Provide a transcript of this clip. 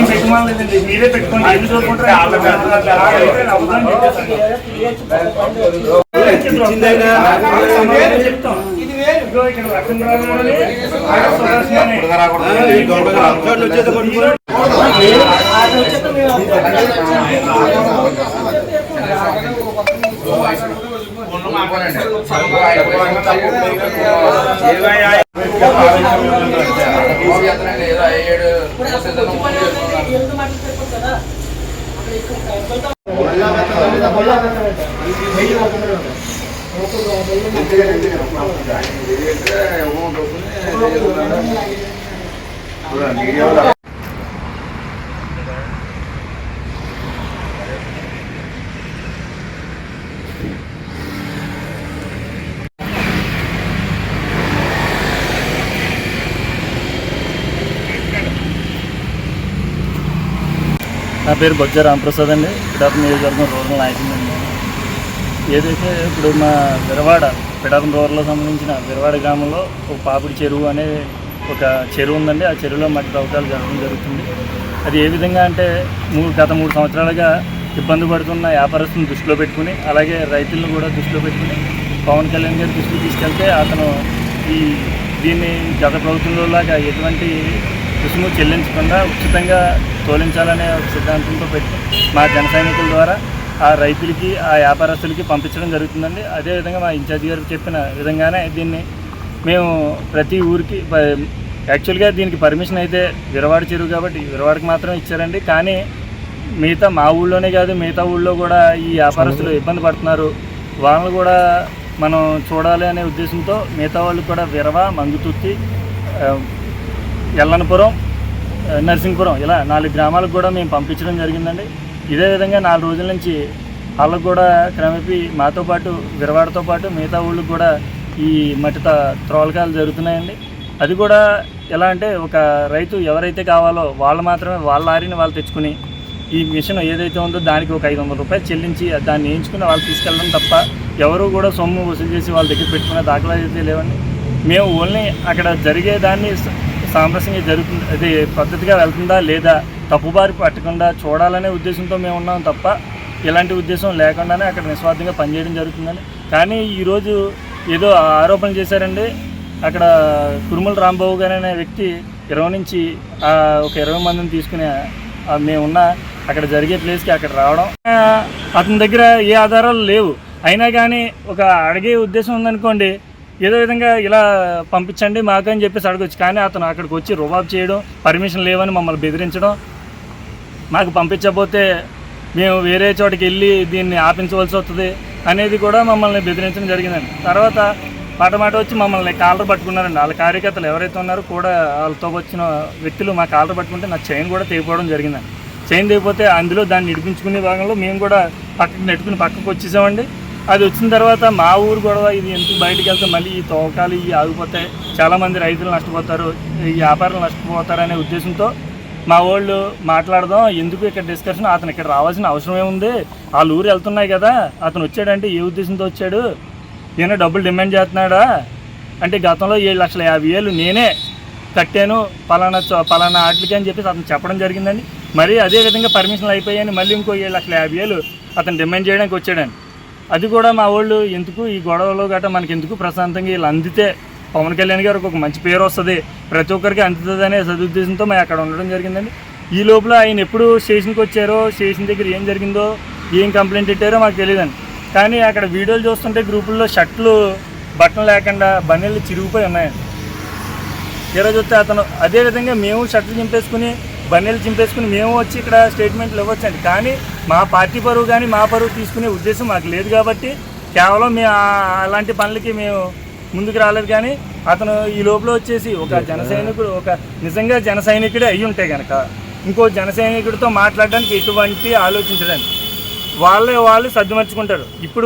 పెట్టుకోలేదండి, మీరే పెట్టుకోండి. ఎన్ని చూసుకుంటారు చెప్తాం. ఇక్కడ రక్షణ నా పేరు బొజ్జ రామప్రసాద్ అండి. పిఠాపురం నియోజకవర్గం రూరల్ నాయకుడిని. ఏదైతే ఇప్పుడు మా పిఠాపురం రూరల్లో సంబంధించిన విరవాడ గ్రామంలో ఒక పాపిడి చెరువు అనే ఒక చెరువు ఉందండి. ఆ చెరువులో మట్టి తవ్వకాలు జరగడం జరుగుతుంది. అది ఏ విధంగా అంటే గత 3 సంవత్సరాలుగా ఇబ్బంది పడుతున్న వ్యాపారస్తులను దృష్టిలో పెట్టుకుని, అలాగే రైతులను కూడా దృష్టిలో పెట్టుకుని పవన్ కళ్యాణ్ గారి దృష్టికి తీసుకెళ్తే అతను దీన్ని గత ప్రభుత్వంలో లాగా ఎటువంటి రుసుము చెల్లించకుండా ఉచితంగా తోలించాలనే ఒక సిద్ధాంతంతో పెట్టి మా జన సైనికుల ద్వారా ఆ రైతులకి, ఆ వ్యాపారస్తులకి పంపించడం జరుగుతుందండి. అదేవిధంగా మా ఇన్ఛార్జి గారు చెప్పిన విధంగానే దీన్ని మేము ప్రతి ఊరికి, యాక్చువల్గా దీనికి పర్మిషన్ అయితే విరవాడ చెరువు కాబట్టి విరవాడకి మాత్రమే ఇచ్చారండి. కానీ మిగతా మా ఊళ్ళోనే కాదు, మిగతా ఊళ్ళో కూడా ఈ వ్యాపారస్తులు ఇబ్బంది పడుతున్నారు. వాళ్ళని కూడా మనం చూడాలి అనే ఉద్దేశంతో మిగతా వాళ్ళు కూడా విరవ, మంగుతుర్తి, ఎల్లనపురం, నరసింగపురం ఇలా 4 గ్రామాలకు కూడా మేము పంపించడం జరిగిందండి. ఇదే విధంగా 4 రోజుల నుంచి వాళ్ళకు కూడా క్రమేపీ మాతో పాటు విరవాడతో పాటు మిగతా ఊళ్ళకి కూడా ఈ మట్టి త్రోలకాలు జరుగుతున్నాయండి. అది కూడా ఎలా అంటే ఒక రైతు ఎవరైతే కావాలో వాళ్ళు మాత్రమే వాళ్ళ లారీని వాళ్ళు తెచ్చుకుని ఈ మిషన్ ఏదైతే ఉందో దానికి ఒక 500 రూపాయలు చెల్లించి దాన్ని వేయించుకుని వాళ్ళు తీసుకెళ్ళడం తప్ప ఎవరు కూడా సొమ్ము వసూలు చేసి వాళ్ళ దగ్గర పెట్టుకునే దాఖలాలు అయితే లేవండి. మేము ఓన్లీ అక్కడ జరిగేదాన్ని సామరస్యంగా జరుగుతుంది, అది పద్ధతిగా వెళ్తుందా లేదా, తప్పుబారి పట్టకుండా చూడాలనే ఉద్దేశంతో మేము ఉన్నాం తప్ప ఇలాంటి ఉద్దేశం లేకుండానే అక్కడ నిస్వార్థంగా పనిచేయడం జరుగుతుందని. కానీ ఈరోజు ఏదో ఆరోపణలు చేశారండి. అక్కడ కురుమల రాంబాబు గారు అనే వ్యక్తి 20 నుంచి ఒక 20 మందిని తీసుకుని మేమున్న అక్కడ జరిగే ప్లేస్కి అక్కడ రావడం, అతని దగ్గర ఏ ఆధారాలు లేవు. అయినా కానీ ఒక అడిగే ఉద్దేశం ఉందనుకోండి, ఏదో విధంగా ఇలా పంపించండి మాకు అని చెప్పేసి అడగొచ్చు. కానీ అతను అక్కడికి వచ్చి రుబాబ్ చేయడం, పర్మిషన్ లేవని మమ్మల్ని బెదిరించడం, మాకు పంపించకపోతే మేము వేరే చోటికి వెళ్ళి దీన్ని ఆపించవలసి వస్తుంది అనేది కూడా మమ్మల్ని బెదిరించడం జరిగిందండి. తర్వాత మాట వచ్చి మమ్మల్ని కాలర్ పట్టుకున్నారండి. వాళ్ళ కార్యకర్తలు ఎవరైతే ఉన్నారో కూడా వాళ్ళతో వచ్చిన వ్యక్తులు మా కాలర్ పట్టుకుంటే నా చైన్ కూడా తెగిపోవడం జరిగిందండి. చైన్ తెగిపోతే అందులో దాన్ని ఇడిపించుకునే భాగంలో మేము కూడా పక్కకు నెట్టుకుని పక్కకు వచ్చేసామండి. అది వచ్చిన తర్వాత మా ఊరు గొడవ, ఇది ఎందుకు బయటకు వెళ్తే మళ్ళీ ఈ తవ్వకాలు ఇవి ఆగిపోతాయి, చాలామంది రైతులు నష్టపోతారు, ఈ వ్యాపారులు నష్టపోతారనే ఉద్దేశంతో మా వాళ్ళు మాట్లాడదాం, ఎందుకు ఇక్కడ డిస్కషన్, అతను ఇక్కడ రావాల్సిన అవసరం ఏముంది, వాళ్ళ ఊరు వెళ్తున్నాయి కదా, అతను వచ్చాడంటే ఏ ఉద్దేశంతో వచ్చాడు, ఈయన డబ్బులు డిమాండ్ చేస్తున్నాడా అంటే గతంలో 7,50,000 నేనే కట్టాను పలానా ఆటలకి అని చెప్పేసి అతను చెప్పడం జరిగిందండి. మరి అదేవిధంగా పర్మిషన్లు అయిపోయాయని మళ్ళీ ఇంకో 7,50,000 అతను డిమాండ్ చేయడానికి వచ్చాడండి. అది కూడా మా వాళ్ళు ఎందుకు ఈ గొడవలో గట్రా మనకి ఎందుకు, ప్రశాంతంగా వీళ్ళు అందితే పవన్ కళ్యాణ్ గారికి ఒక మంచి పేరు వస్తుంది, ప్రతి ఒక్కరికి అందుతుంది అనే సదుద్దేశంతో మేము అక్కడ ఉండడం జరిగిందండి. ఈ లోపల ఆయన ఎప్పుడు స్టేషన్కి వచ్చారో, స్టేషన్ దగ్గర ఏం జరిగిందో, ఏం కంప్లైంట్ పెట్టారో మాకు తెలియదండి. కానీ అక్కడ వీడియోలు చూస్తుంటే గ్రూపుల్లో షర్ట్లు బట్టలు లేకుండా బన్నీళ్ళు చిరిగిపోయి ఉన్నాయండి. ఈరోజు వస్తే అతను అదేవిధంగా మేము షర్ట్లు చింపేసుకుని బన్నీళ్ళు చింపేసుకుని మేము వచ్చి ఇక్కడ స్టేట్మెంట్లు ఇవ్వచ్చండి. కానీ మా పార్టీ పరువు కానీ మా పరువు తీసుకునే ఉద్దేశం మాకు లేదు కాబట్టి కేవలం మేము అలాంటి పనులకి మేము ముందుకు రాలేదు. కానీ అతను ఈ లోపల వచ్చేసి ఒక జన సైనికుడు, ఒక నిజంగా జన సైనికుడే అయ్యి ఉంటే కనుక ఇంకో జన సైనికుడితో మాట్లాడడానికి ఎటువంటి ఆలోచించడానికి వాళ్ళు సర్దుమర్చుకుంటారు. ఇప్పుడు